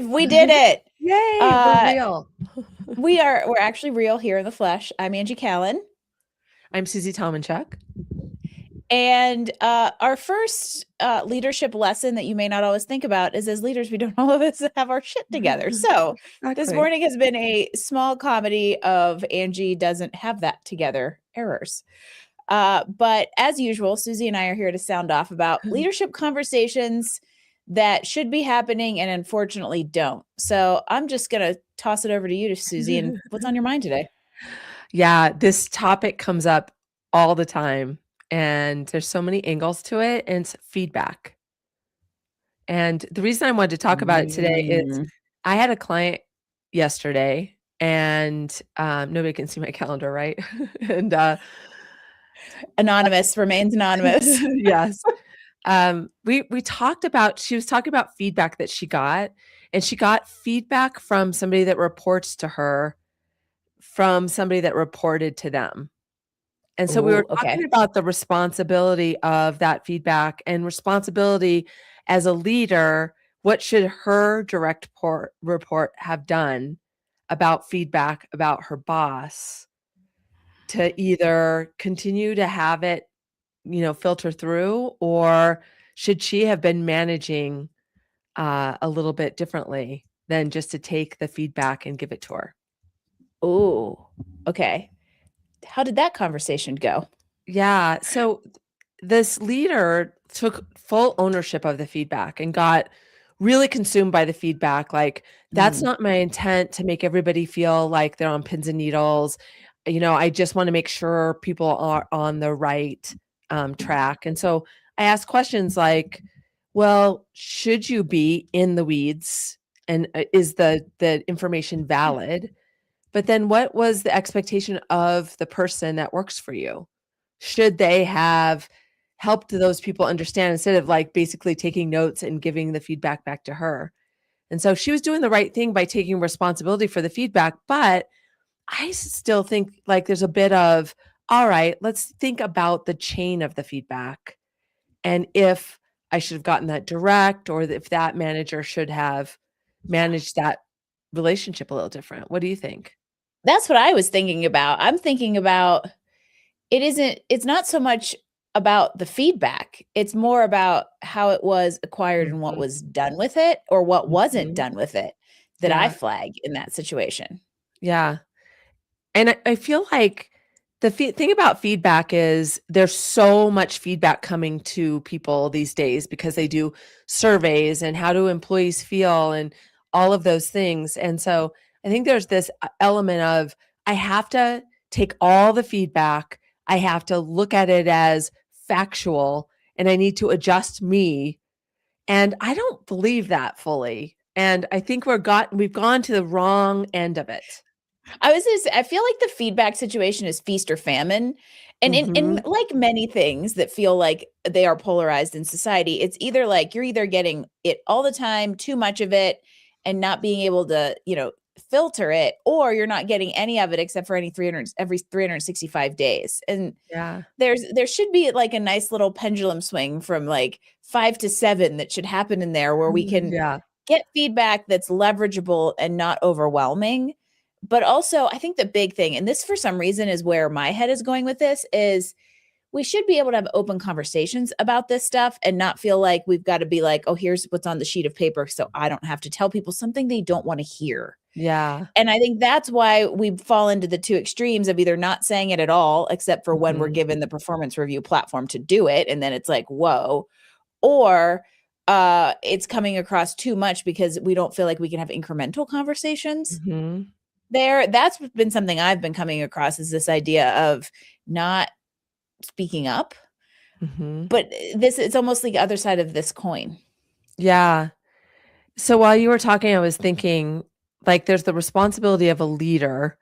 We did it. Yay, we're real. We're actually real here in the flesh. I'm Angie Callan. I'm Susie Tomanchuk. And our first leadership lesson that you may not always think about is as leaders, we don't always have our shit together. So this morning has been a small comedy of Angie doesn't have that together errors. But as usual, Susie and I are here to sound off about leadership conversations that should be happening and unfortunately don't. So I'm just going to toss it over to you, to Susie, and what's on your mind today? Yeah, this topic comes up all the time, and there's so many angles to it, and it's feedback. And the reason I wanted to talk about it today is I had a client yesterday, and nobody can see my calendar, right? And anonymous remains anonymous. Yes. We talked about, she was talking about feedback that she got, and she got feedback from somebody that reports to her, from somebody that reported to them. And so we were talking about the responsibility of that feedback and responsibility as a leader. What should her direct report have done about feedback about her boss to either continue to have it, filter through, or should she have been managing a little bit differently than just to take the feedback and give it to her? Oh, okay. How did that conversation go? Yeah. So this leader took full ownership of the feedback and got really consumed by the feedback. Like, that's not my intent to make everybody feel like they're on pins and needles. I just want to make sure people are on the right track. And so I asked questions like, well, should you be in the weeds? And is the information valid? But then what was the expectation of the person that works for you? Should they have helped those people understand instead of like basically taking notes and giving the feedback back to her? And so she was doing the right thing by taking responsibility for the feedback. But I still think like there's a bit of, all right, let's think about the chain of the feedback. And if I should have gotten that direct, or if that manager should have managed that relationship a little different. What do you think? That's what I was thinking about. I'm thinking about it's not so much about the feedback. It's more about how it was acquired and what was done with it, or what wasn't done with it, that I flag in that situation. Yeah. And I feel like the thing about feedback is there's so much feedback coming to people these days because they do surveys and how do employees feel and all of those things. And so I think there's this element of, I have to take all the feedback, I have to look at it as factual, and I need to adjust me. And I don't believe that fully. And I think we've gone to the wrong end of it. I feel like the feedback situation is feast or famine. And in like many things that feel like they are polarized in society, it's either like you're either getting it all the time, too much of it, and not being able to, filter it, or you're not getting any of it except for every 365 days. And there should be like a nice little pendulum swing from like 5 to 7 that should happen in there where we can get feedback that's leverageable and not overwhelming. But also, I think the big thing, and this for some reason is where my head is going with this, is we should be able to have open conversations about this stuff and not feel like we've got to be like, oh, here's what's on the sheet of paper, so I don't have to tell people something they don't want to hear. Yeah. And I think that's why we fall into the two extremes of either not saying it at all, except for when we're given the performance review platform to do it. And then it's like, whoa, or it's coming across too much because we don't feel like we can have incremental conversations. That's been something I've been coming across, is this idea of not speaking up. But it's almost the other side of this coin. Yeah. So while you were talking, I was thinking like there's the responsibility of a leader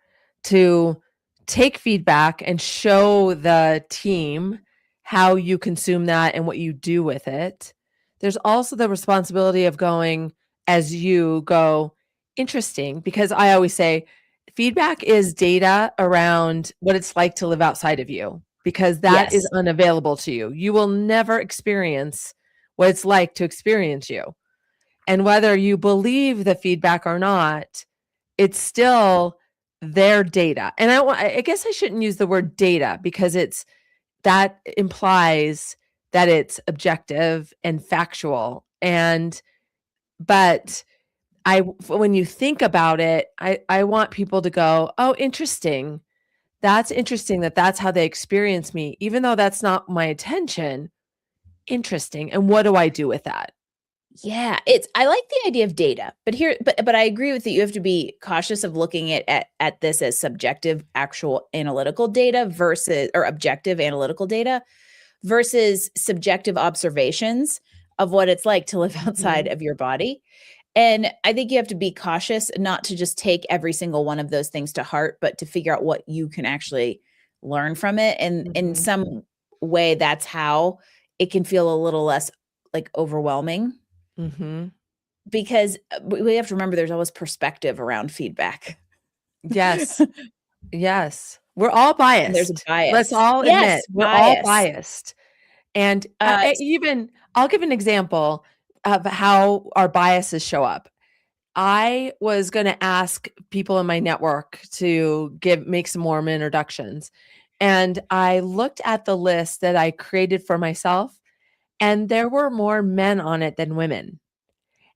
to take feedback and show the team how you consume that and what you do with it. There's also the responsibility of going, as you go, interesting, because I always say feedback is data around what it's like to live outside of you, because that is unavailable to you. You will never experience what it's like to experience you. And whether you believe the feedback or not, it's still their data. And I guess I shouldn't use the word data because that implies that it's objective and factual. But when you think about it, I want people to go, oh, interesting. That's interesting that's how they experience me, even though that's not my intention. Interesting. And what do I do with that? Yeah, I like the idea of data, but I agree with you. You have to be cautious of looking at this as subjective, actual analytical data versus or objective analytical data versus subjective observations of what it's like to live outside Mhm. of your body. And I think you have to be cautious not to just take every single one of those things to heart, but to figure out what you can actually learn from it. And in Mhm. some way, that's how it can feel a little less like overwhelming Mhm. because we have to remember there's always perspective around feedback. Yes. Yes. We're all And there's a biased. Let's bias. all Yes, admit we're all bias. biased. And Uh, even I'll give an example of how our biases show up. I was going to ask people in my network to make some warm introductions. And I looked at the list that I created for myself, and there were more men on it than women.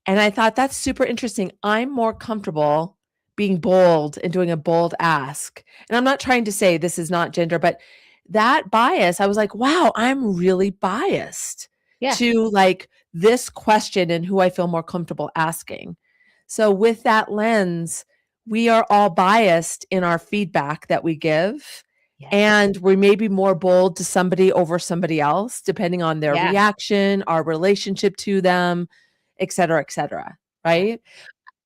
And I thought that's super interesting. I'm more comfortable being bold and doing a bold ask. And I'm not trying to say this is not gender, but that bias, I was like, wow, I'm really biased yeah, to like this question and who I feel more comfortable asking. So with that lens, we are all biased in our feedback that we give. yes, And we may be more bold to somebody over somebody else, depending on their yeah, reaction, our relationship to them, et cetera, yeah. right?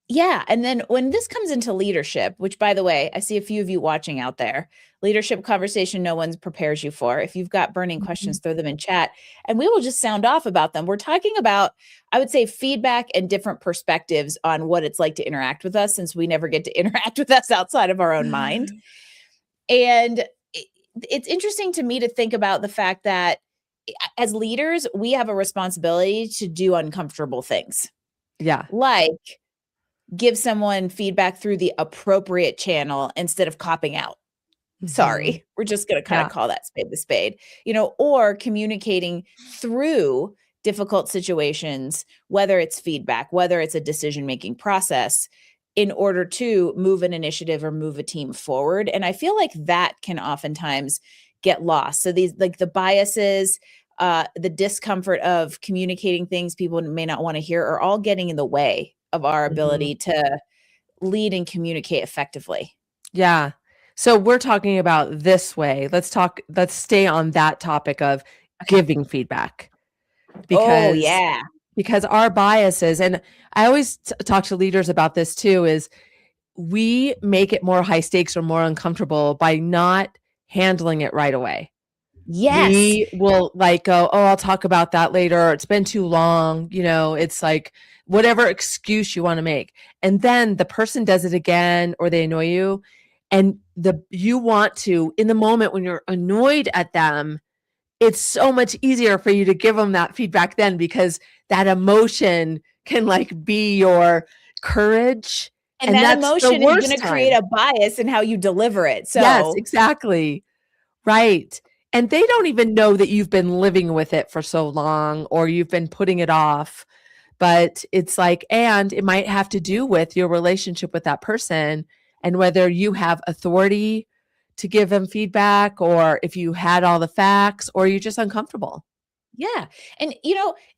Yeah, and then when this comes into leadership, which by the way, I see a few of you watching out there, leadership conversation no one prepares you for. If you've got burning Mhm. questions, throw them in chat and we will just sound off about them. We're talking about, I would say, feedback and different perspectives on what it's like to interact with us since we never get to interact with us outside of our own mind. And it's interesting to me to think about the fact that as leaders, we have a responsibility to do uncomfortable things, Yeah. like give someone feedback through the appropriate channel instead of copping out. Mhm. Sorry, we're just going to kind of Yeah. call that spade the spade, or communicating through difficult situations, whether it's feedback, whether it's a decision making process, in order to move an initiative or move a team forward. And I feel like that can oftentimes get lost. So these, like the biases, the discomfort of communicating things people may not want to hear, are all getting in the way of our Mhm. ability to lead and communicate effectively. Yeah. So we're talking about this way. Let's stay on that topic of Okay. giving feedback Oh, because yeah. our biases, and I always talk to leaders about this too, is we make it more high stakes or more uncomfortable by not handling it right away. Yes. We will like go, oh, I'll talk about that later. Or it's been too long. It's like whatever excuse you want to make. And then the person does it again or they annoy you. And you want to, in the moment when you're annoyed at them, it's so much easier for you to give them that feedback then because that emotion can like be your courage. And And that that's the emotion is worst gonna create time. a bias in how you deliver it, Yes, so exactly. Right. And they don't even know that you've been living with it for so long or you've been putting it off. But it's like, and it might have to do with your relationship with that person and whether you have authority to give them feedback or if you had all the facts or you're just uncomfortable. yeah, and,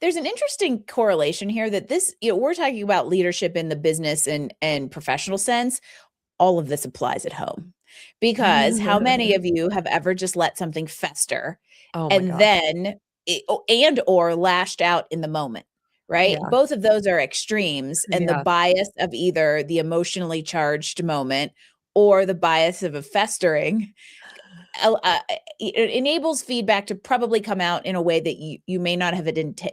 there's an interesting correlation here that this we're talking about leadership in the business and professional sense. All of this applies at home, because how many of you have ever just let something fester Oh my and gosh. then or lashed out in the moment, right? Yeah. Both of those are extremes, and the Yeah. bias of either the emotionally charged moment or the bias of a festering it enables feedback to probably come out in a way that you may not have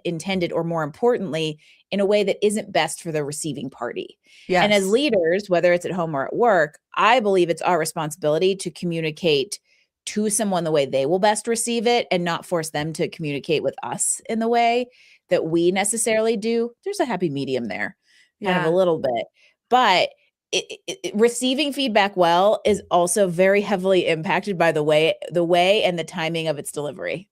intended, or more importantly, in a way that isn't best for the receiving party. And as Yes. leaders, whether it's at home or at work, I believe it's our responsibility to communicate to someone the way they will best receive it and not force them to communicate with us in the way that we necessarily do. There's a happy medium there, kind of a Yeah. little bit. But receiving feedback well is also very heavily impacted by the way and the timing of its delivery.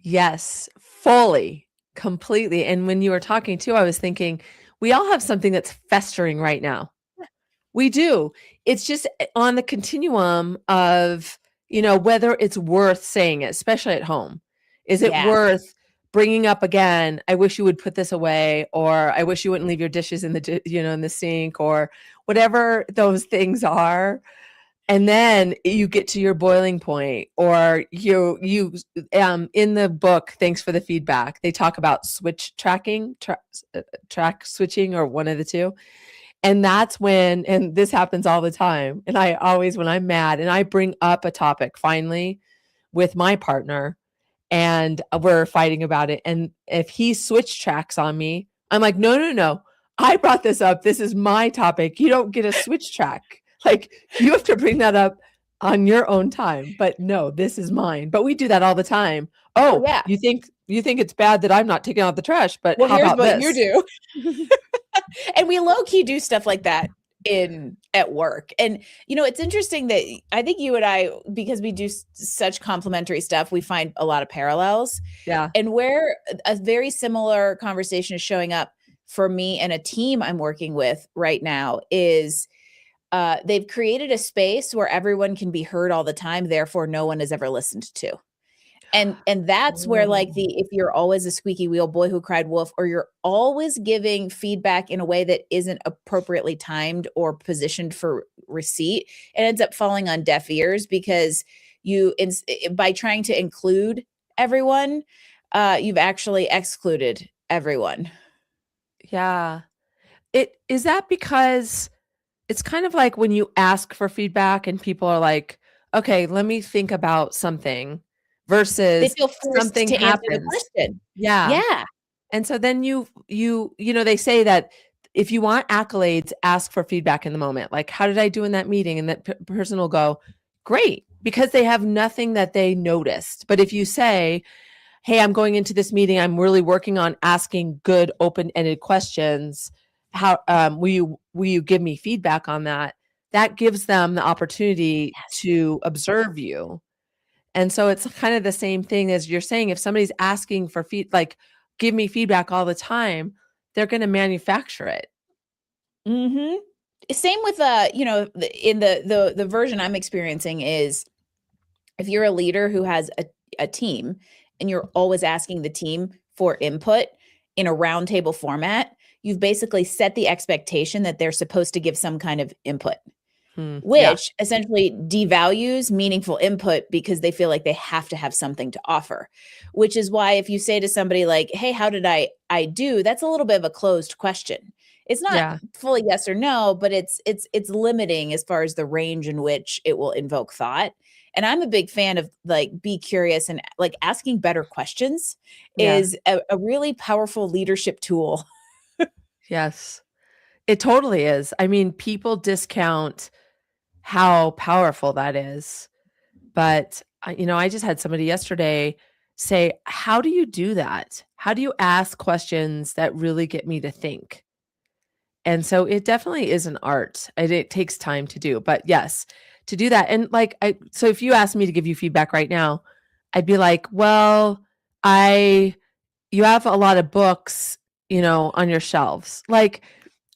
Yes, fully, completely. And when you were talking too, I was thinking we all have something that's festering right now. We do. It's just on the continuum of, whether it's worth saying it, especially at home. Is it Yeah. worth bringing up again, I wish you would put this away, or I wish you wouldn't leave your dishes in in the sink, or whatever those things are. And then you get to your boiling point, or in the book, Thanks for the Feedback, they talk about switch tracking, track switching, or one of the two. And that's when, and this happens all the time. And I always, when I'm mad and I bring up a topic finally with my partner and we're fighting about it. And if he switch tracks on me, I'm like, no, no, no. I brought this up. This is my topic. You don't get a switch track. Like, you have to bring that up on your own time. But no, this is mine. But we do that all the time. Oh, Oh, yeah. you think it's bad that I'm not taking out the trash, but Well, how here's about what this? you do. And we low key do stuff like that at work. And it's interesting that I think you and I, because we do such complementary stuff, we find a lot of parallels. Yeah. And where a very similar conversation is showing up for me and a team I'm working with right now is they've created a space where everyone can be heard all the time, therefore no one is ever listened to. And that's where, like, if you're always a squeaky wheel, boy who cried wolf, or you're always giving feedback in a way that isn't appropriately timed or positioned for receipt, it ends up falling on deaf ears because by trying to include everyone, you've actually excluded everyone. Yeah. Is that because it's kind of like when you ask for feedback and people are like, okay, let me think about something, They versus feel forced something to answer the happens. question. Yeah. Yeah. And so then they say that if you want accolades, ask for feedback in the moment. Like, how did I do in that meeting? And that person will go, great, because they have nothing that they noticed. But if you say, hey, I'm going into this meeting, I'm really working on asking good open-ended questions. How will you give me feedback on that? That gives them the opportunity Yes. to observe you. And so it's kind of the same thing as you're saying. If somebody's asking for give me feedback all the time, they're going to manufacture it. Mhm. Same with, in the version I'm experiencing is if you're a leader who has a team and you're always asking the team for input in a roundtable format, you've basically set the expectation that they're supposed to give some kind of input, Yeah. which essentially devalues meaningful input because they feel like they have to have something to offer. Which is why if you say to somebody like, "Hey, how did I do?" That's a little bit of a closed question. It's not Yeah. fully yes or no, but it's limiting as far as the range in which it will invoke thought. And I'm a big fan of, like, be curious and, like, asking better questions Yeah. is a really powerful leadership tool. Yes. It totally is. I mean, people discount how powerful that is. But I just had somebody yesterday say, how do you do that? How do you ask questions that really get me to think? And so it definitely is an art. It takes time to do. But yes, to do that. And so if you asked me to give you feedback right now, I'd be like, well, you have a lot of books, on your shelves. Like,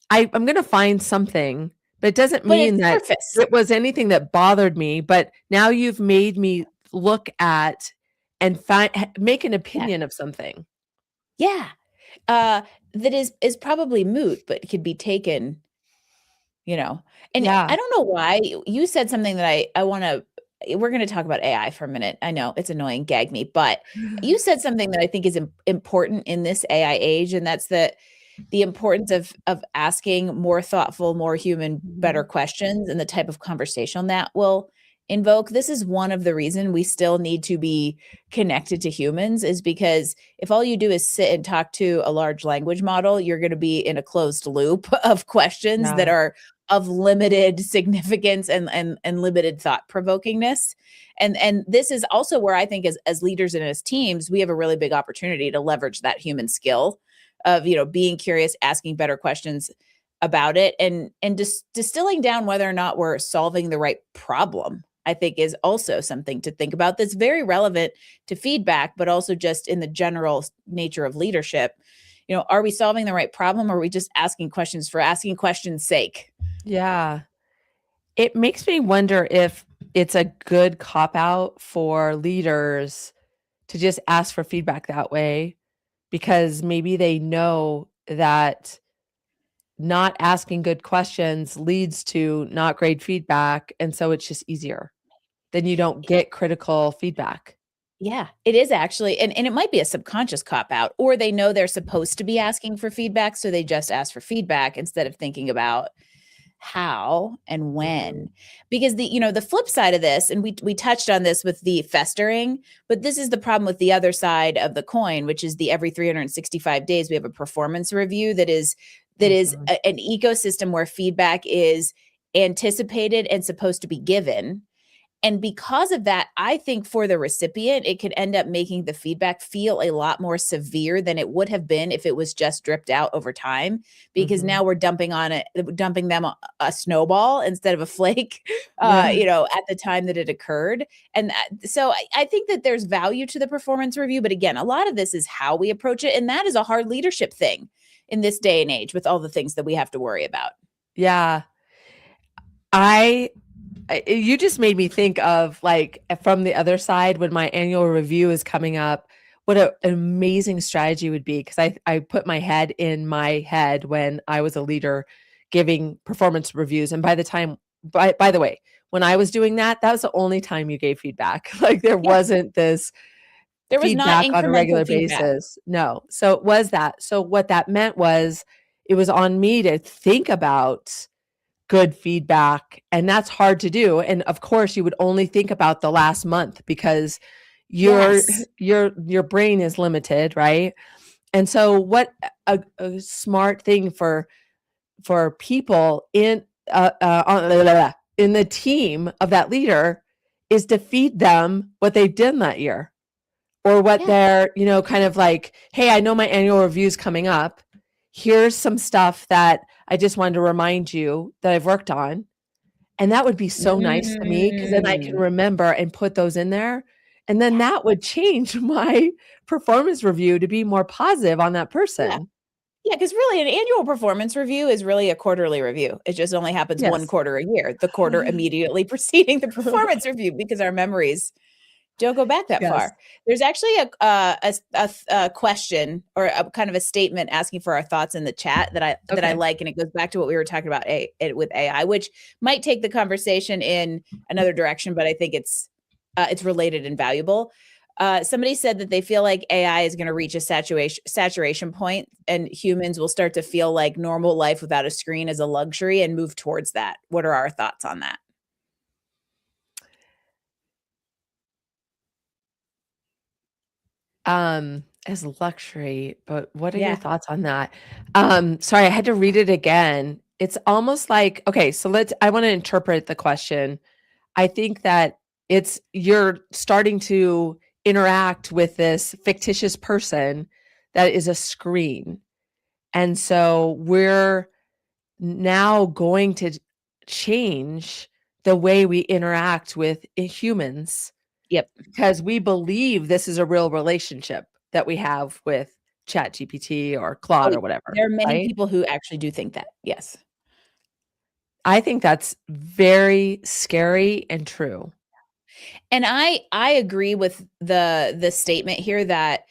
I'm going to find something, but it doesn't But mean it's that surface. it was anything that bothered me. But now you've made me look at and make an Yeah. opinion of something. Yeah. Uh, that is probably moot, but could be taken, you know. And Yeah. I don't know why you said something that I wanna we're gonna talk about AI for a minute. I know it's annoying, gag me, but you said something that I think is important in this AI age, and that's the importance of asking more thoughtful, more human, better Mhm. questions and the type of conversation that will invoke. This is one of the reason we still need to be connected to humans is because if all you do is sit and talk to a large language model, you're going to be in a closed loop of questions that Yeah. are of limited significance and limited thought provokingness. And this is also where I think as leaders and as teams, we have a really big opportunity to leverage that human skill of, being curious, asking better questions about it, and distilling down whether or not we're solving the right problem. I think is also something to think about that's very relevant to feedback, but also just in the general nature of leadership. Are we solving the right problem, or are we just asking questions for asking questions' sake? Yeah. It makes me wonder if it's a good cop out for leaders to just ask for feedback that way, because maybe they know that not asking good questions leads to not great feedback. And so it's just easier. Then you don't get critical feedback. Yeah, it is actually, and it might be a subconscious cop out, or they know they're supposed to be asking for feedback, so they just ask for feedback instead of thinking about how and Mhm. when. Because the flip side of this, and we touched on this with the festering, but this is the problem with the other side of the coin, which is the every 365 days we have a performance review that is Mhm. an ecosystem where feedback is anticipated and supposed to be given. And because of that, I think for the recipient, it could end up making the feedback feel a lot more severe than it would have been if it was just dripped out over time. Because Mhm. now we're dumping them a snowball instead of a flake, Yeah. at the time that it occurred. And so I think that there's value to the performance review. But again, a lot of this is how we approach it. And that is a hard leadership thing in this day and age with all the things that we have to worry about. Yeah. I you just made me think of, like, from the other side when my annual review is coming up, what an amazing strategy would be, because I put my head in my head when I was a leader giving performance reviews, and by the way, when I was doing that, that was the only time you gave feedback. Like, there Yeah. wasn't this There was not feedback on a incremental regular feedback. basis. No. So it was that. So what that meant was it was on me to think about good feedback, and that's hard to do, and of course, you would only think about the last month because your Yes. your brain is limited, right? And so what a smart thing for people in the team of that leader is to feed them what they've done that year, or what Yeah. they're, kind of like, "Hey, I know my annual review is coming up. Here's some stuff that I just wanted to remind you that I've worked on." And that would be so nice to me, because then I can Mm. remember and put those in there, and then Yeah, that would change my performance review to be more positive on that yeah. person. Yeah, because really an annual performance review is really a quarterly review. It just only happens 1 Yes. quarter a year, the quarter immediately preceding the performance review because our memories don't go back that Yes. far. There's actually a question or a kind of a statement asking for our thoughts in the chat that I Okay. like, and it goes back to what we were talking about with AI, which might take the conversation in another direction, but I think it's related and valuable. Somebody said that they feel like AI is going to reach a saturation point, and humans will start to feel like normal life without a screen is a luxury and move towards that. What are our thoughts on that? As luxury, but what are your Yeah. thoughts on that? Sorry, I had to read it again. It's almost like, okay, so I wanna interpret the question. I think that you're starting to interact with this fictitious person that is a screen. And so we're now going to change the way we interact with humans, Yep. because we believe this is a real relationship that we have with ChatGPT or Oh, Claude yeah. or whatever, There are many right? people who actually do think that. Yes. I think that's very scary and true. And I agree with the statement here that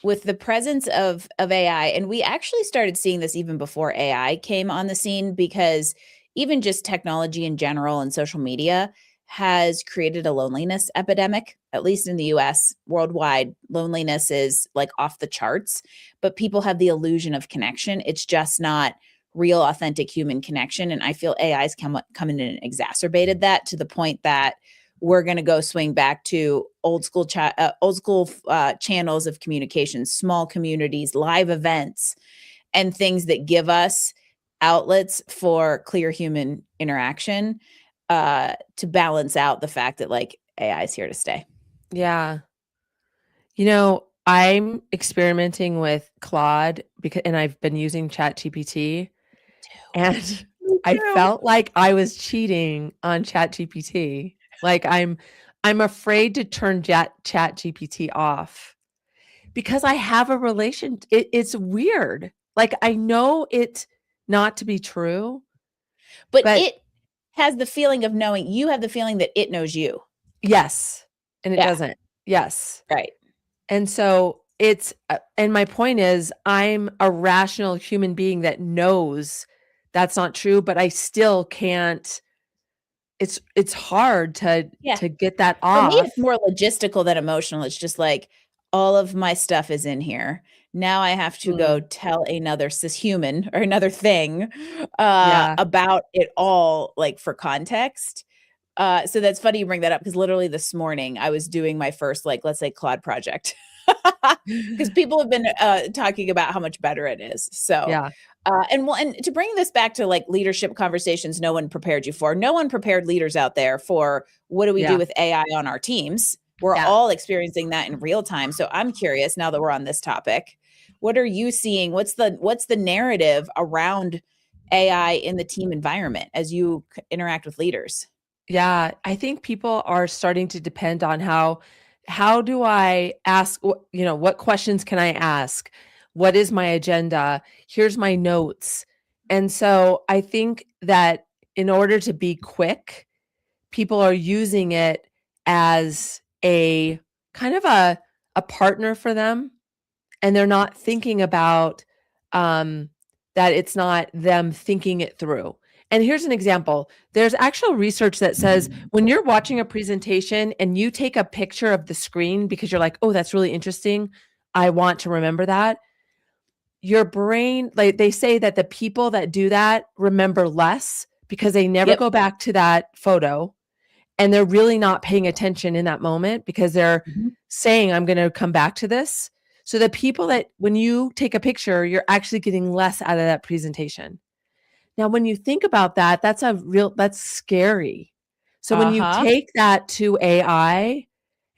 with the presence of AI, and we actually started seeing this even before AI came on the scene, because even just technology in general and social media has created a loneliness epidemic, at least in the US. Worldwide, loneliness is like off the charts, but people have the illusion of connection. It's just not real, authentic human connection. And I feel AI's come in and exacerbated that to the point that we're going to go swing back to old school channels of communication, small communities, live events, and things that give us outlets for clear human interaction to balance out the fact that like AI is here to stay. Yeah. I'm experimenting with Claude and I've been using ChatGPT, and Me I too. felt like I was cheating on ChatGPT. Like I'm afraid to turn ChatGPT off because I have a it's weird. Like I know it not to be true, But but it has the feeling of knowing you have the feeling that it knows you. yes, and it Yeah, doesn't. Yes. right. And so and my point is, I'm a rational human being that knows that's not true, but I still can't. It's hard Yeah. to get that For me, it's off. more logistical than emotional. It's just like all of my stuff is in here. Now I have to go Mm, tell another cis human or another thing yeah. about it all, like for context. So that's funny you bring that up because literally this morning I was doing my first, like, let's say Claude project because people have been talking about how much better it is. So, Yeah. and to bring this back to like leadership conversations, no one prepared you for. No one prepared leaders out there for what do we do Yeah. with AI on our teams. We're Yeah. all experiencing that in real time. So I'm curious now that we're on this topic, what are you seeing? What's the narrative around AI in the team environment as you interact with leaders? Yeah, I think people are starting to depend on how do I ask, what questions can I ask? What is my agenda? Here's my notes. And so I think that in order to be quick, people are using it as a kind of a partner for them, and they're not thinking about um, that it's not them thinking it through. And here's an example. There's actual research that says when you're watching a presentation and you take a picture of the screen because you're like, oh, that's really interesting, I want to remember that. Your brain, like they say that the people that do that remember less because they never Yep. go back to that photo, and they're really not paying attention in that moment because they're Mhm. saying, I'm going to come back to this. So the people that when you take a picture, you're actually getting less out of that presentation. Now, when you think about that, that's scary. So when you Uh-huh. take that to AI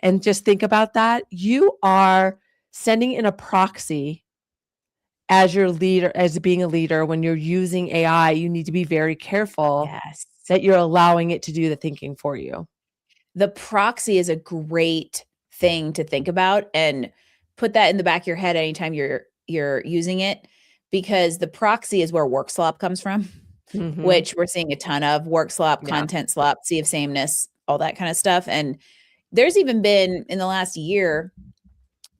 and just think about that, you are sending in a proxy as your leader, as being a leader. When you're using AI, you need to be very careful Yes. that you're allowing it to do the thinking for you. The proxy is a great thing to think about and put that in the back of your head anytime you're using it because the proxy is where work slop comes from, Mhm. which we're seeing a ton of work slop, Yeah. content slop, sea of sameness, all that kind of stuff. And there's even been in the last year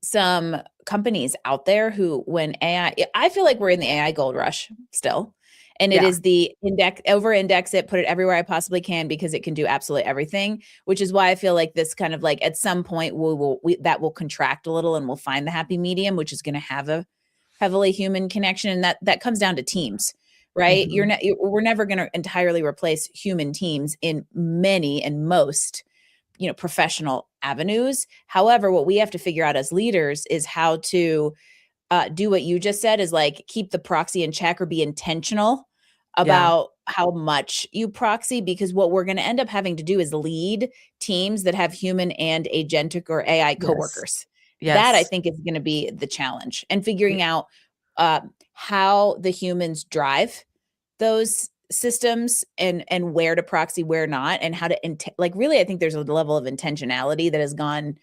some companies out there who when I feel like we're in the AI gold rush still. And it Yeah. is the over index it, put it everywhere I possibly can because it can do absolutely everything, which is why I feel like this kind of like at some point that will contract a little and we'll find the happy medium, which is going to have a heavily human connection. And that comes down to teams, right? Mhm. We're never going to entirely replace human teams in many and most professional avenues. However, what we have to figure out as leaders is how to do what you just said is like keep the proxy in check or be intentional Yeah. about how much you proxy because what we're going to end up having to do is lead teams that have human and agentic or AI Yes. coworkers. That I Yes. think is going to be the challenge and Y figuring out how the humans drive those systems and where to proxy, where not, and how to like really I think there's a level of intentionality that has gone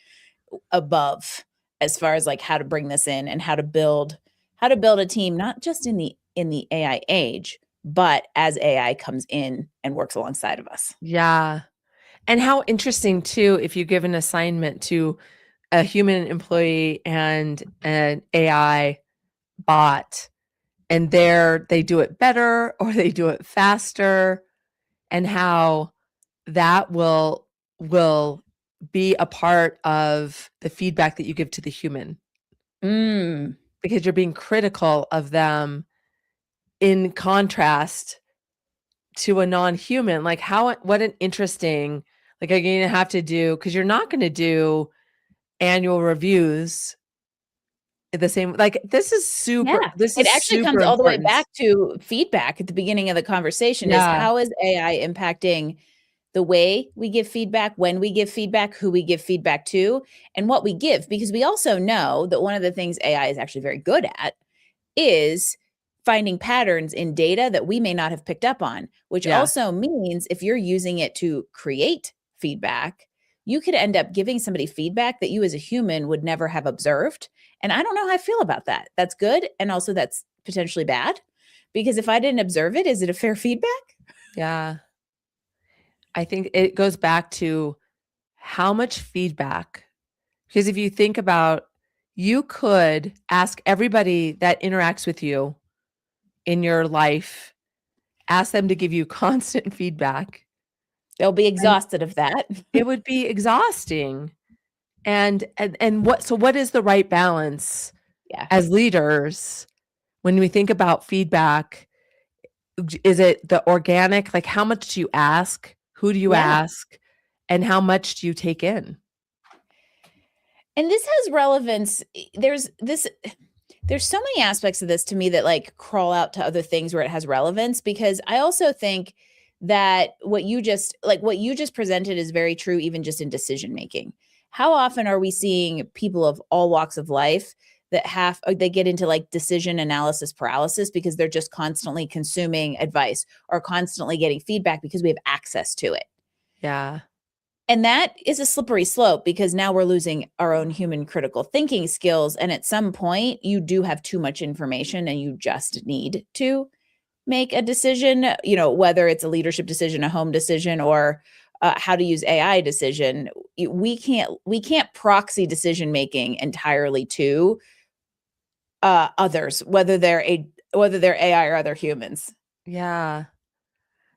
above as far as like how to bring this in and how to build a team not just in the AI age, but as AI comes in and works alongside of us. Yeah. And how interesting too, if you give an assignment to a human employee and an AI bot, and they do it better or they do it faster, and how that will be a part of the feedback that you give to the human, Mm. because you're being critical of them in contrast to a non-human. Like what an interesting, like, are you gonna have to do, because you're not gonna do annual reviews the same, like, Yeah. this It is actually super comes all the way important. back to feedback at the beginning of the conversation is Yeah, how is AI impacting the way we give feedback, when we give feedback, who we give feedback to, and what we give. Because we also know that one of the things AI is actually very good at is finding patterns in data that we may not have picked up on, which yeah, also means if you're using it to create feedback, you could end up giving somebody feedback that you as a human would never have observed. And I don't know how I feel about that. That's good. And also, that's potentially bad because if I didn't observe it, is it a fair feedback? yeah. I think it goes back to how much feedback, because if you think about, you could ask everybody that interacts with you in your life, ask them to give you constant feedback, They'll be and exhausted of that. it would be exhausting. And what is the right balance Yeah. as leaders when we think about feedback? Is it the organic, like, how much do you ask? Who do you Yeah. ask? And how much do you take in? And this has relevance. There's so many aspects of this to me that like crawl out to other things where it has relevance because I also think that what you just presented is very true even just in decision making. How often are we seeing people of all walks of life that have they get into like decision analysis paralysis because they're just constantly consuming advice or constantly getting feedback because we have access to it. Yeah. And that is a slippery slope because now we're losing our own human critical thinking skills. And at some point, you do have too much information and you just need to make a decision, whether it's a leadership decision, a home decision, or how to use AI decision. We can't proxy decision making entirely to others, whether they're AI or other humans. Yeah.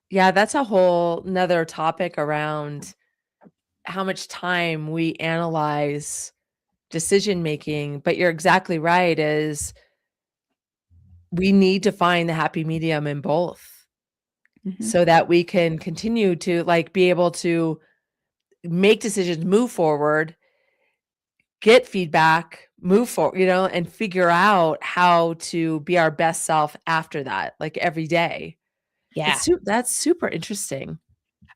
Yeah, that's a whole whole 'nother topic around how much time we analyze decision making, but you're exactly right, is we need to find the happy medium in both Mhm. so that we can continue to, like, be able to make decisions, move forward, get feedback, move forward, and figure out how to be our best self after that, like, every day. Yeah. That's super interesting.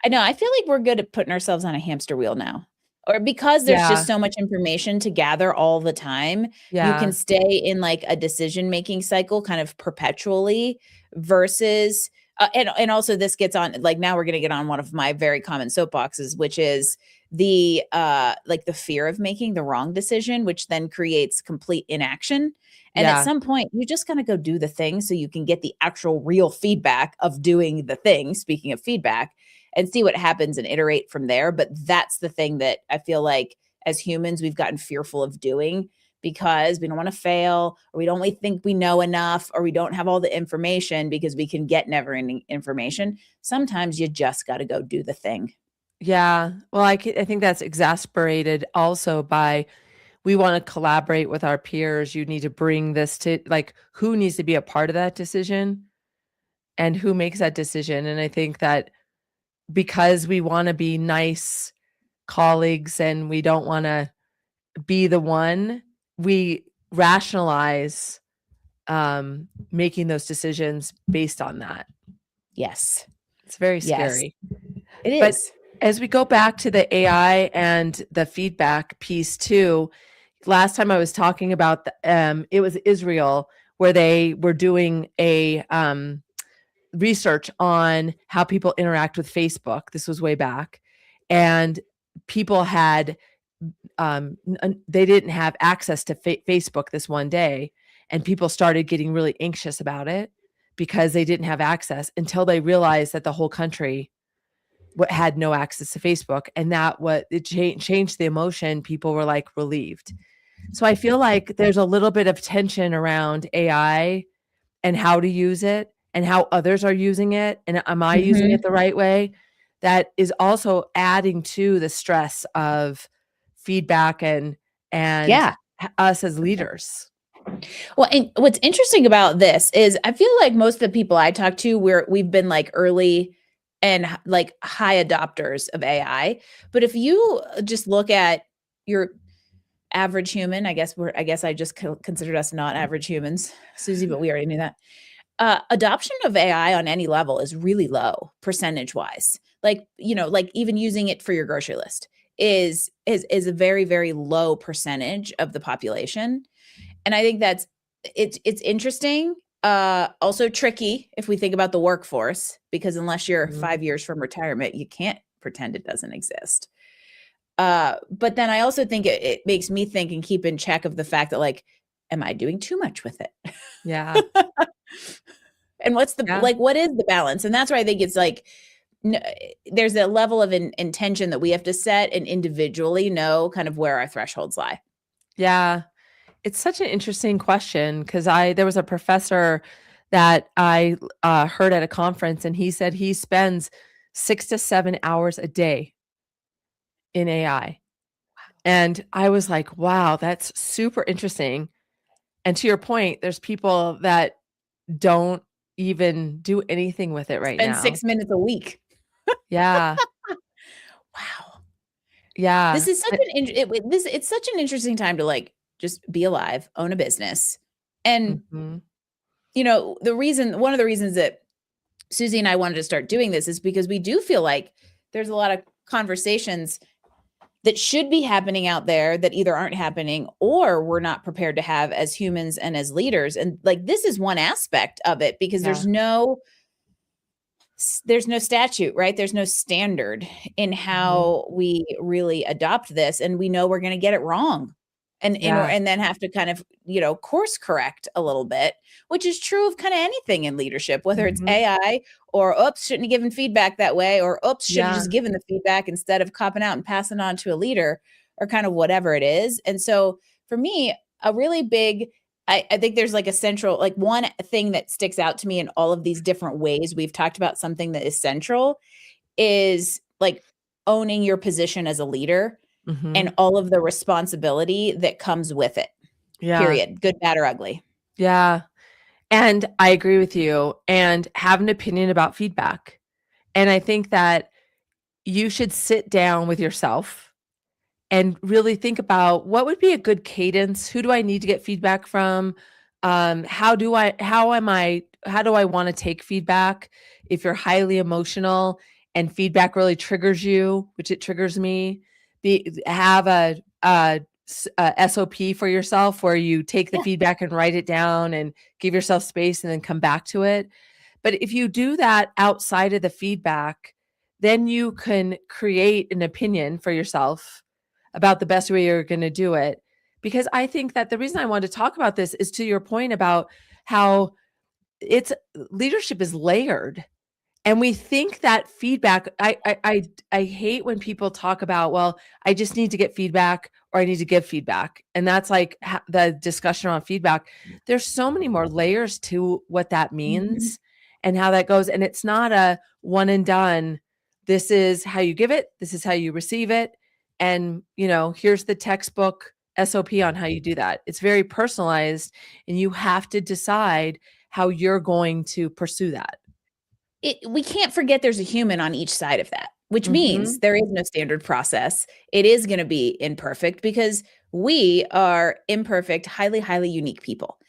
I know, I feel like we're good at putting ourselves on a hamster wheel now. Or because there's just Yeah, so much information to gather all the time, you can yeah, stay in, like, a decision-making cycle kind of perpetually versus and also this gets on like, now we're gonna get on one of my very common soapboxes, which is like, the fear of making the wrong decision, which then creates complete inaction, and at yeah, some point, you just gotta go do the thing so you can get the actual real feedback of doing the thing, speaking of feedback, and see what happens and iterate from there. But that's the thing that I feel like as humans, we've gotten fearful of doing because we don't want to fail or we don't really think we know enough or we don't have all the information because we can get never ending information. Sometimes you just got to go do the thing. yeah. Well, I think that's exasperated also by, we wanna collaborate with our peers, you need to bring this to, like, who needs to be a part of that decision and who makes that decision, and I think that because we wanna be nice colleagues and we don't wanna be the one, we rationalize, making those decisions based on that. Yes. It's very Yes, scary. it But is. as we go back to the AI and the feedback piece too, last time I was talking about it was Israel where they were doing a research on how people interact with Facebook. This was way back, and people had they didn't have access to Facebook this one day, and people started getting really anxious about it because they didn't have access until they realized that the whole country had no access to Facebook, and that what it changed the emotion. People were like relieved. So I feel like there's a little bit of tension around AI and how to use it and how others are using it, and am I using it Mhm. the right way? That is also adding to the stress of feedback and Yeah. us as leaders. Well, and what's interesting about this is I feel like most of the people I talk to we've been like early and like high adopters of AI. But if you just look at your average human. I guess I just considered us not average humans, Susie, but we already knew that. Adoption of AI on any level is really low percentage wise. Like, like even using it for your grocery list is a very, very low percentage of the population. And I think it's interesting, also tricky if we think about the workforce, because unless you're Mhm. 5 years from retirement, you can't pretend it doesn't exist. But then I also think it makes me think and keep in check of the fact that, like, am I doing too much with it? Yeah. And Yeah. what is the balance? And that's why I think it's like, there's a level of intention that we have to set and individually know kind of where our thresholds lie. Yeah. It's such an interesting question because there was a professor that I heard at a conference, and he said he spends 6 to 7 hours a day in AI. And I was like, wow, that's super interesting. And to your point, there's people that don't even do anything with it right Spend now. 6 minutes a week. Yeah. Wow. Yeah. This is such it's such an interesting time to, like, just be alive, own a business. And, Mhm. one of the reasons that Susie and I wanted to start doing this is because we do feel like there's a lot of conversations that should be happening out there that either aren't happening or we're not prepared to have as humans and as leaders. And, like, this is one aspect of it, because Yeah. there's no statute, right? There's no standard in Mhm. how we really adopt this, and we know we're going to get it wrong. Yeah. And then have to kind of, course correct a little bit, which is true of kind of anything in leadership, whether it's Mhm. AI or oops, shouldn't have given feedback that way, or oops, should have Yeah. just given the feedback instead of copping out and passing on to a leader, or kind of whatever it is. And so for me, a really big I think there's like a central, like one thing that sticks out to me in all of these different ways we've talked about something that is central is like owning your position as a leader and Mhm. all of the responsibility that comes with it. Yeah. Period. Good, bad, or ugly. Yeah. And I agree with you, and have an opinion about feedback. And I think that you should sit down with yourself and really think about what would be a good cadence. Who do I need to get feedback from? How do I want to take feedback? If you're highly emotional and feedback really triggers you, which it triggers me, have a SOP for yourself where you take the Yeah. feedback and write it down and give yourself space and then come back to it. But if you do that outside of the feedback, then you can create an opinion for yourself about the best way you're going to do it. Because I think that the reason I wanted to talk about this is to your point about how it's leadership is layered. And we think that feedback, I hate when people talk about, well, I just need to get feedback or I need to give feedback. And that's like the discussion on feedback. There's so many more layers to what that Mhm. means and how that goes. And it's not a one and done. This is how you give it. This is how you receive it. And, here's the textbook SOP on how you do that. It's very personalized, and you have to decide how you're going to pursue that. We can't forget there's a human on each side of that, which means Mhm. there is no standard process. It is going to be imperfect because we are imperfect, highly, highly unique people.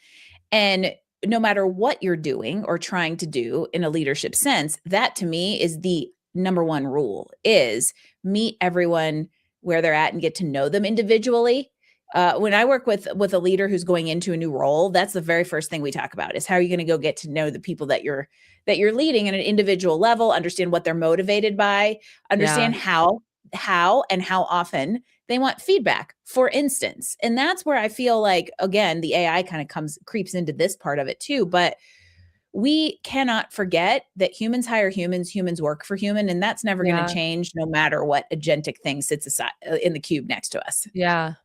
And no matter what you're doing or trying to do in a leadership sense, that to me is the number one rule, is meet everyone where they're at and get to know them individually. When I work with a leader who's going into a new role, that's the very first thing we talk about, is how are you going to go get to know the people that you're leading at an individual level, understand what they're motivated by, Yeah. understand how and how often they want feedback, for instance. And that's where I feel like, again, the AI kind of creeps into this part of it too. But we cannot forget that humans hire humans, humans work for human, and that's never going to Yeah. change no matter what agentic thing sits aside in the cube next to us. Yeah.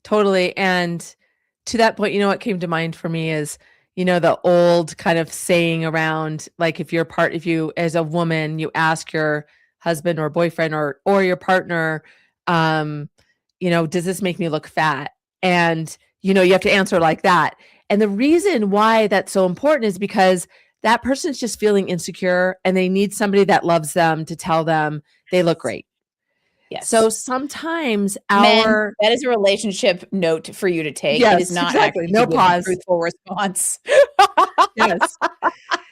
Totally. And to that point, what came to mind for me is, the old kind of saying around, like, if you, as a woman, you ask your husband or boyfriend or your partner, um, does this make me look fat? And, you have to answer like that. And the reason why that's so important is because that person's just feeling insecure and they need somebody that loves them to tell them they look great. So Yes. sometimes Men, our that is a relationship note for you to take. It is yes, not exactly, actually to no give a pause. truthful response. Yes.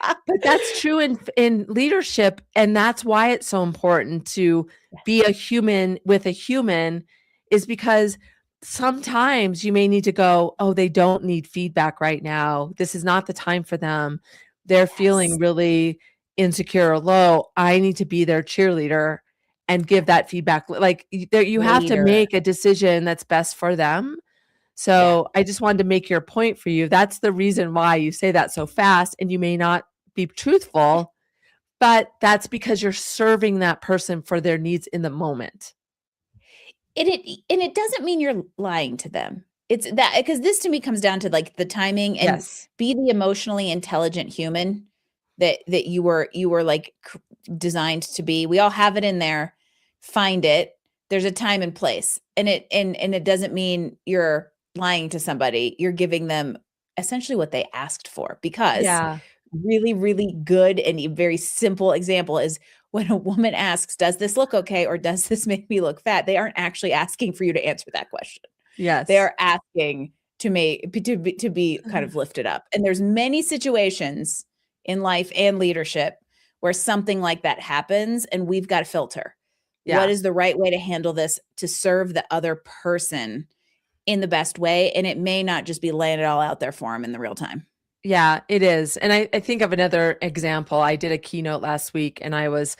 But that's true in leadership, and that's why it's so important to be a human with a human is because sometimes you may need to go, "Oh, they don't need feedback right now. This is not the time for them. They're feeling Yes. really insecure or low. I need to be their cheerleader and give that feedback." Like, there you have to Leader. make a decision that's best for them. Yeah. So, I just wanted to make your point for you. That's the reason why you say that so fast, and you may not be truthful, but that's because you're serving that person for their needs in the moment. And it doesn't mean you're lying to them. It's that because this to me comes down to, like, the timing and Yes. be the emotionally intelligent human that you were, like, designed to be. We all have it in there. Find it. There's a time and place, and it doesn't mean you're lying to somebody. You're giving them essentially what they asked for because Yeah. really, really good and a very simple example is when a woman asks, "Does this look okay?" or "Does this make me look fat?" They aren't actually asking for you to answer that question. They Yes. are asking to be kind of lifted up. And there's many situations in life and leadership where something like that happens, and we've got to filter. What Yeah. is the right way to handle this to serve the other person in the best way? And it may not just be laying it all out there for them in the real time. Yeah, it is, and I think of another example. I did a keynote last week, and I was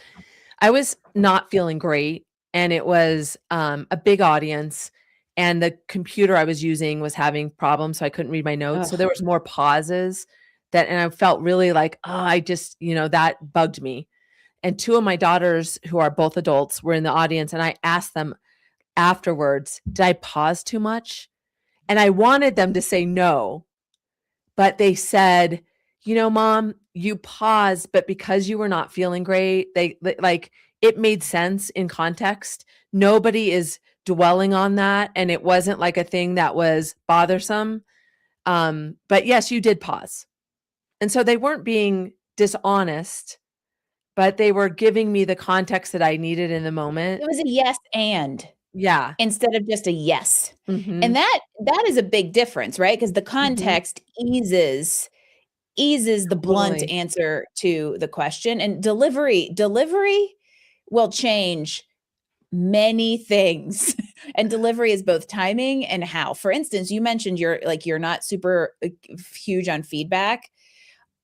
not feeling great, and it was, a big audience, and the computer I was using was having problems, so I couldn't read my notes, so Ugh. there was more pauses that and I felt really like, "Oh," I just that bugged me, and 2 of my daughters, who are both adults, were in the audience, and I asked them afterwards, "Did I pause too much?" And I wanted them to say no, but they said, Mom, you paused, but because you were not feeling great, like it made sense in context. Nobody is dwelling on that, and it wasn't like a thing that was bothersome. But yes, you did pause." And so they weren't being dishonest, but they were giving me the context that I needed in the moment. It was a yes and. Yeah. Instead of just a yes. And Mhm. that is a big difference, right? Because the Mhm. context eases the blunt Totally. answer to the question, and delivery will change many things. And delivery is both timing and how. For instance, you mentioned you're not super, huge on feedback.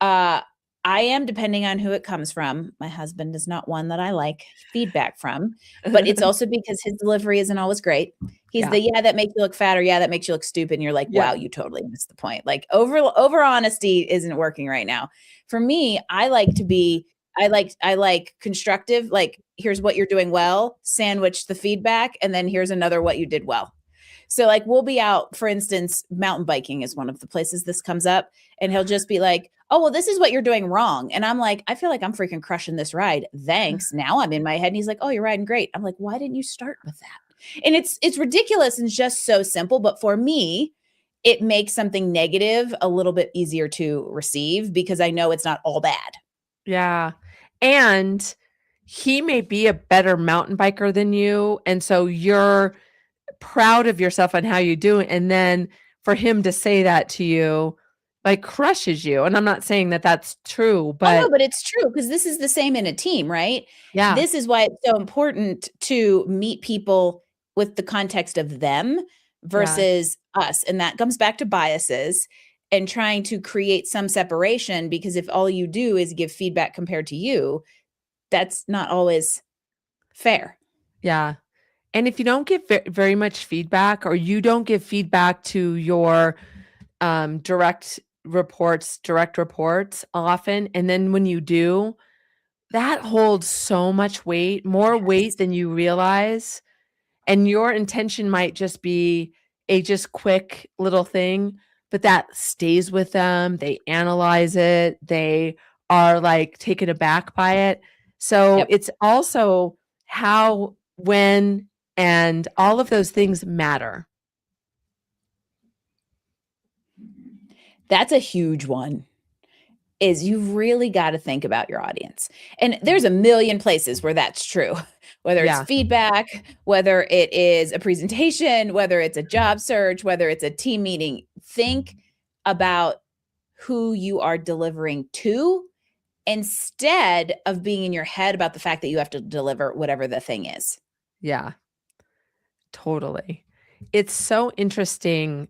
Uh, I am depending on who it comes from. My husband is not one that I like feedback from, but it's also because his delivery isn't always great. He's Yeah. the, "Yeah, that makes you look fat," or, "Yeah, that makes you look stupid," and you're like, "Wow, Yeah. you totally missed the point." Like, over honesty isn't working right now. For me, I like constructive, like, "Here's what you're doing well," sandwich the feedback, and then here's another what you did well. So, like, we'll be out, for instance, mountain biking is one of the places this comes up, and he'll just be like, "Oh, well, this is what you're doing wrong." And I'm like, "I feel like I'm freaking crushing this ride. Thanks." Now I'm in my head and he's like, "Oh, you're riding great." I'm like, "Why didn't you start with that?" And it's ridiculous and just so simple, but for me, it makes something negative a little bit easier to receive because I know it's not all bad. Yeah. And he may be a better mountain biker than you, and so you're proud of yourself and how you do it, and then for him to say that to you, like, crushes you, and I'm not saying that that's true, Oh, no, but but it's true because this is the same in a team, right? yeah, This is why it's so important to meet people with the context of them yeah, versus us, and that comes back to biases and trying to create some separation because if all you do is give feedback compared to you, that's not always fair. yeah, and if you don't get very much feedback or you don't give feedback to your, direct reports often, and then when you do, that holds so much weight, more Yes. weight than you realize. And your intention might just be a just quick little thing, but that stays with them. They analyze it. They are like taken aback by it. So Yep. it's also how, when, and all of those things matter. That's a huge one. Is you've really gotta think about your audience. And Mm. there's a million places where that's true. whether it's Yeah. feedback, whether it is a presentation, whether it's a job search, whether it's a team meeting. Think about who you are delivering to instead of being in your head about the fact that you have to deliver whatever the thing is. Yeah. Totally. It's so interesting.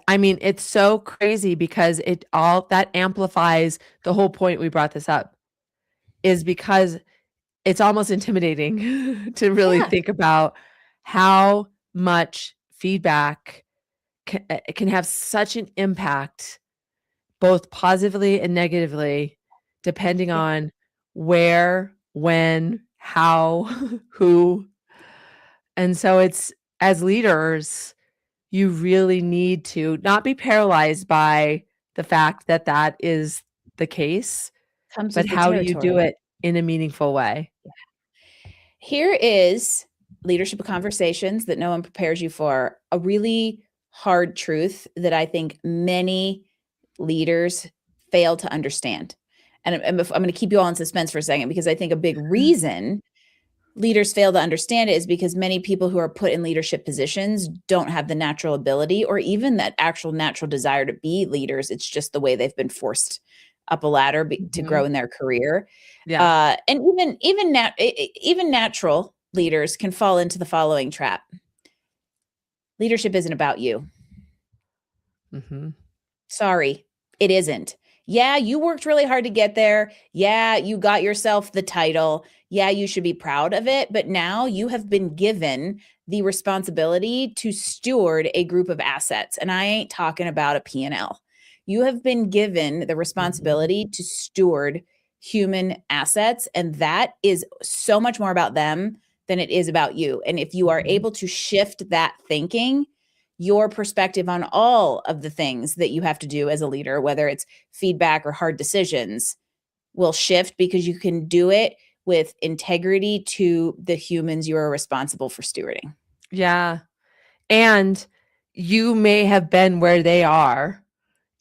I mean, it's so crazy because it all that amplifies the whole point we brought this up is because it's almost intimidating to really Yeah. think about how much feedback can have such an impact, both positively and negatively, depending Yeah. on where, when, how, who. And so it's as leaders, you really need to not be paralyzed by the fact that that is the case, Comes but with the how do you do territory. it in a meaningful way? Here is leadership conversations that no one prepares you for. A really hard truth that I think many leaders fail to understand. And I'm going to keep you all in suspense for a second because I think a big reason leaders fail to understand it is because many people who are put in leadership positions don't have the natural ability or even that actual natural desire to be leaders. It's just the way they've been forced up a ladder to grow Mhm. in their career. Yeah. And even natural leaders can fall into the following trap. Leadership isn't about you. Mhm. Sorry, it isn't. Yeah, you worked really hard to get there. Yeah, you got yourself the title. Yeah, you should be proud of it. But now you have been given the responsibility to steward a group of assets. And I ain't talking about a P&L. You have been given the Mhm. responsibility to steward human assets. And that is so much more about them than it is about you. And if you are Mhm. able to shift that thinking, your perspective on all of the things that you have to do as a leader, whether it's feedback or hard decisions, will shift because you can do it with integrity to the humans you are responsible for stewarding. Yeah. And you may have been where they are,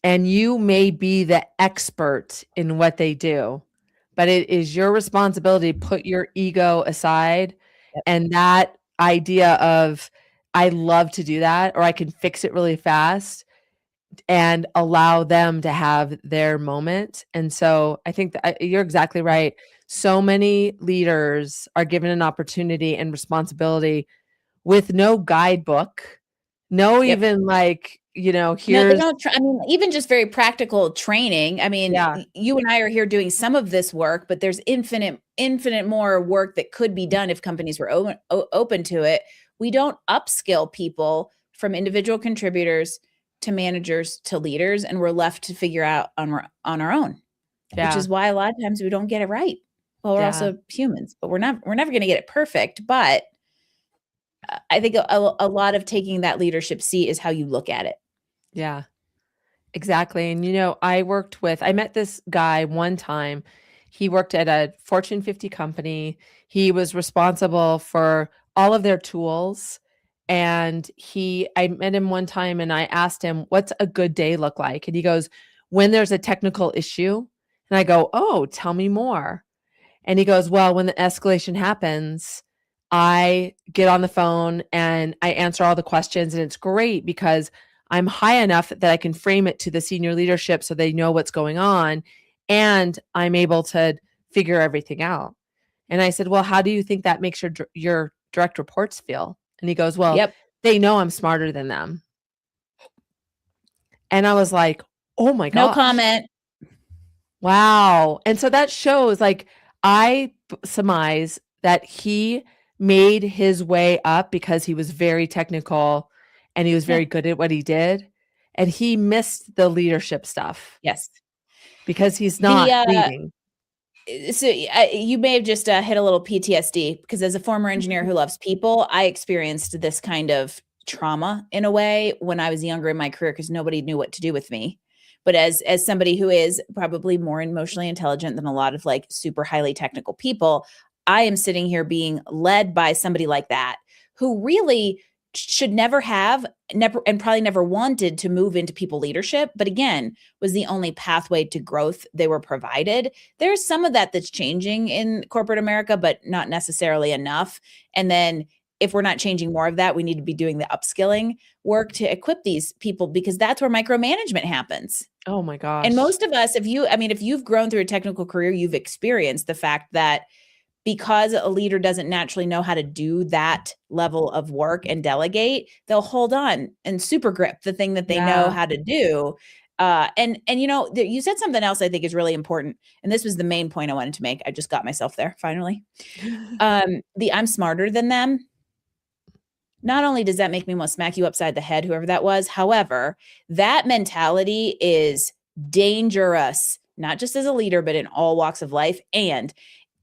and you may be the expert in what they do, but it is your responsibility to put your ego aside Yep. and that idea of, "I love to do that," or "I can fix it really fast," and allow them to have their moment. And so I think that you're exactly right. So many leaders are given an opportunity and responsibility with no guidebook, no Yep. even like, No, they here's don't I mean, even just very practical training. I mean, yeah, you and I are here doing some of this work, but there's infinite more work that could be done if companies were open to it. We don't upskill people from individual contributors to managers to leaders, and we're left to figure out on our own, which yeah, is why a lot of times we don't get it right. Well, we're yeah, also humans, but we're never going to get it perfect. But I think a lot of taking that leadership seat is how you look at it. yeah, exactly. And I met this guy one time. He worked at a Fortune 50 company. He was responsible for all of their tools. And I met him one time and I asked him, "What's a good day look like?" And he goes, "When there's a technical issue." And I go, "Oh, tell me more." And he goes, "Well, when the escalation happens, I get on the phone and I answer all the questions. And it's great because I'm high enough that I can frame it to the senior leadership so they know what's going on. And I'm able to figure everything out." And I said, "Well, how do you think that makes your direct reports feel?" And he goes, "Well, Yep. they know I'm smarter than them." And I was like, "Oh my No gosh. comment. Wow." And so that shows like surmise that he made his way up because he was very technical and he was Yeah. very good at what he did. And he missed the leadership stuff Yes. because he's The not leading. so you may have just hit a little PTSD because as a former engineer who loves people, I experienced this kind of trauma in a way when I was younger in my career because nobody knew what to do with me. But as somebody who is probably more emotionally intelligent than a lot of like super highly technical people, I am sitting here being led by somebody like that who really should never have, never, and probably never wanted to move into people leadership, but again, was the only pathway to growth they were provided. There's some of that that's changing in corporate America, but not necessarily enough. And then if we're not changing more of that, we need to be doing the upskilling work to equip these people, because that's where micromanagement happens. Oh my And gosh. most of us, if you've grown through a technical career, you've experienced the fact that because a leader doesn't naturally know how to do that level of work and delegate, they'll hold on and super grip the thing that they know Yeah. how to do. And you said something else I think is really important, and this was the main point I wanted to make. I just got myself there finally. The I'm smarter than them. Not only does that make me want to smack you upside the head, whoever that was, however, that mentality is dangerous, not just as a leader, but in all walks of life. And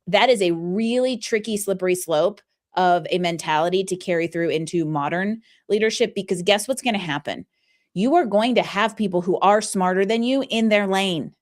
that is a really tricky, slippery slope of a mentality to carry through into modern leadership, because guess what's going to happen? You are going to have people who are smarter than you in their lane,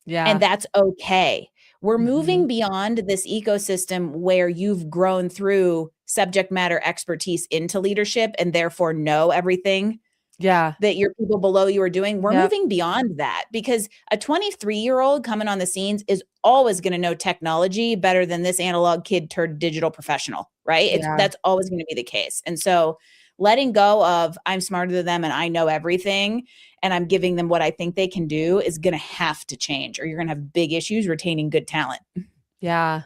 and Yeah. that's okay. We're Mhm. moving beyond this ecosystem where you've grown through subject matter expertise into leadership and therefore know everything Yeah. that your people below you are doing. We're Yep. moving beyond that, because a 23-year-old coming on the scenes is always going to know technology better than this analog kid turned digital professional, right? Yeah. That's always going to be the case. And so letting go of I'm smarter than them and I know everything and I'm giving them what I think they can do is going to have to change, or you're going to have big issues retaining good talent. Yeah.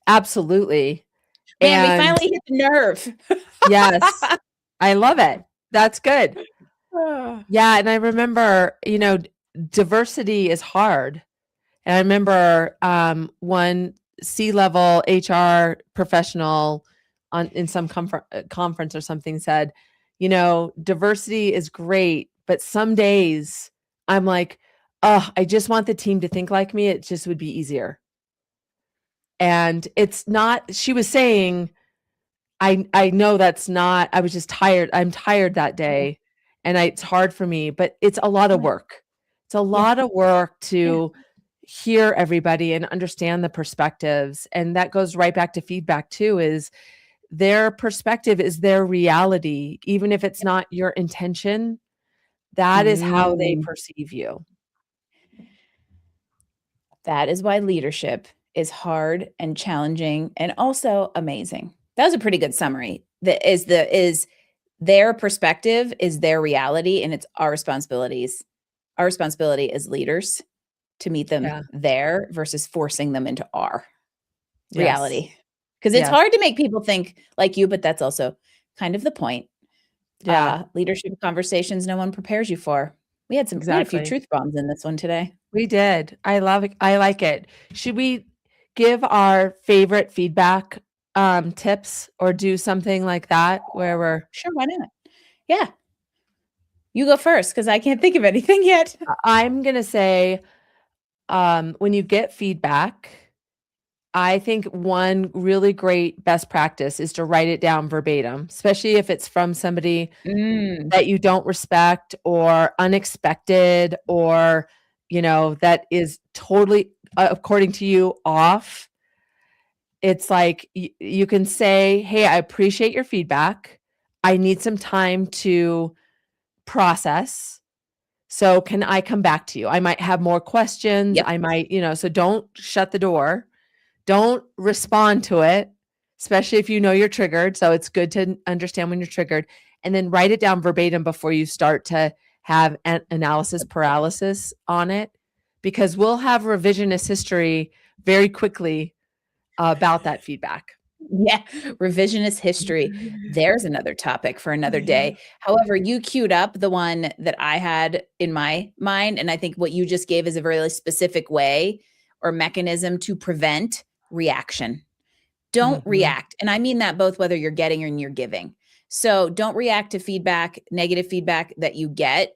Absolutely. Man, we And finally hit the nerve. yes, I love it. That's good. Ah. Yeah, and I remember, diversity is hard. And I remember, one C-level HR professional in some conference or something said, diversity is great, but some days I'm like, "Oh, I just want the team to think like me. It just would be easier." And it's not she was saying, I know that's not I was just tired. I'm tired that Yeah. day, and it's hard for me, but it's a lot of Yeah. work. It's a Yeah. lot of work Yeah. to hear everybody and understand the perspectives, and that goes right back to feedback too, is their perspective is their reality, even if it's not your intention, that is how they Mm. perceive you. That is why leadership is hard and challenging and also amazing. That was a pretty good summary. Is their perspective is their reality, and it's our responsibility as leaders to meet them Yeah. there versus forcing them into our Yes. reality. Because it's Yes. hard to make people think like you, but that's also kind of the point. Yeah, Leadership conversations no one prepares you for. We had a few exactly. truth bombs in this one today. We did. I love it. I like it. Should we give our favorite feedback, tips or do something like that where we're Sure, why not? Yeah. You go first because I can't think of anything yet. I'm gonna say, when you get feedback, I think one really great best practice is to write it down verbatim, especially if it's from somebody Mm, that you don't respect or unexpected or, that is totally, according to you, off. It's like you can say, "Hey, I appreciate your feedback. I need some time to process. So can I come back to you? I might have more questions. yep. I might, so don't shut the door. Don't respond to it, especially if you know you're triggered. So it's good to understand when you're triggered and then write it down verbatim before you start to have an analysis paralysis on it, because we'll have revisionist history very quickly about that feedback. Yeah, revisionist history. There's another topic for another day. However, you queued up the one that I had in my mind, and I think what you just gave is a very specific way or mechanism to prevent reaction. Don't Mhm. react, and I mean that both whether you're getting or you're giving. So, don't react to feedback, negative feedback that you get.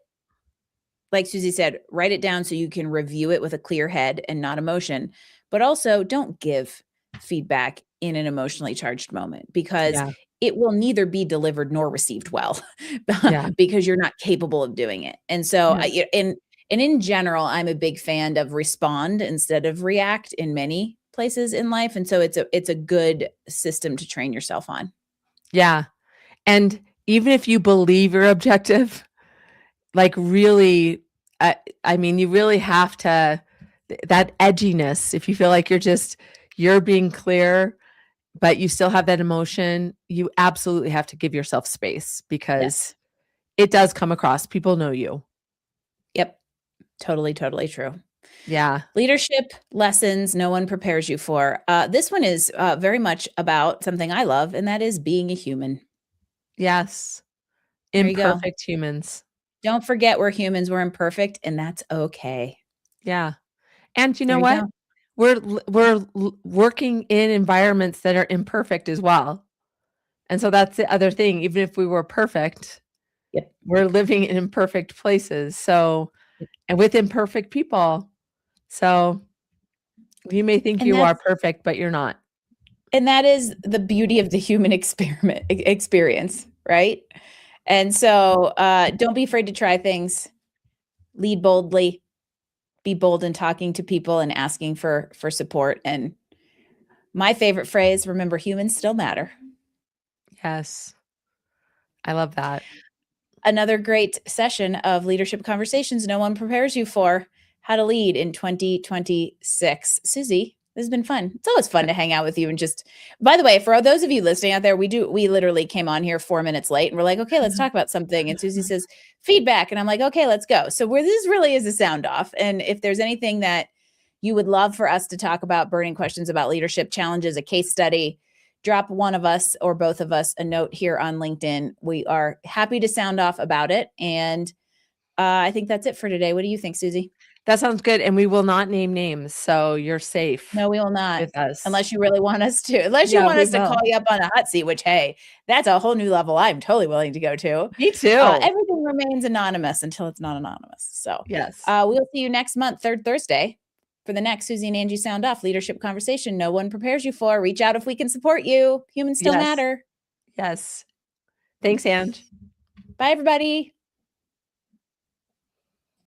Like Susie said, write it down so you can review it with a clear head and not emotion. But also, don't give feedback in an emotionally charged moment, because Yeah, it will neither be delivered nor received well yeah, because you're not capable of doing it. And so, yeah, and in general, I'm a big fan of respond instead of react in many places in life. And so it's a good system to train yourself on. yeah, and even if you believe you're objective, like really, I mean, you really have to, that edginess, if you feel like you're being clear, but you still have that emotion, you absolutely have to give yourself space because Yes. it does come across. People know you. Yep. Totally, totally true. Yeah. Leadership lessons no one prepares you for. This one is very much about something I love, and that is being a human. Yes. There you go. Imperfect humans. Don't forget we're humans, we're imperfect, and that's okay. Yeah. And you There know you what? go. Working in environments that are imperfect as well. And so that's the other thing. Even if we were perfect, Yep. we're living in imperfect places. So, Yep. and with imperfect people. So you may think And you are that's perfect, but you're not. and that is the beauty of the human experience, right? And so don't be afraid to try things. Lead boldly. Be bold in talking to people and asking for support. And my favorite phrase, remember humans still matter. Yes. I love that. Another great session of leadership conversations no one prepares you for. How to lead in 2026. Susie, this has been fun. It's always fun to hang out with you and just, by the way, for those of you listening out there, we literally came on here 4 minutes late and we're like, okay, let's talk about something. And Susie says feedback. And I'm like, okay, let's go. So where this really is a sound off. And if there's anything that you would love for us to talk about, burning questions about leadership challenges, a case study, drop one of us or both of us a note here on LinkedIn. We are happy to sound off about it. And I think that's it for today. What do you think, Susie? That sounds good. And we will not name names. So you're safe No, we will not. with us. Unless you really want us to. Unless you Yeah, want we us to call will. you up on a hot seat, which, hey, that's a whole new level I'm totally willing to go to. Me too. Everything remains anonymous until it's not anonymous. So Yes. we'll see you next month, third Thursday, for the next Susie and Angie Sound Off leadership conversation no one prepares you for. Reach out if we can support you. Humans still Yes. matter. Yes. Thanks, Ange. Bye, everybody.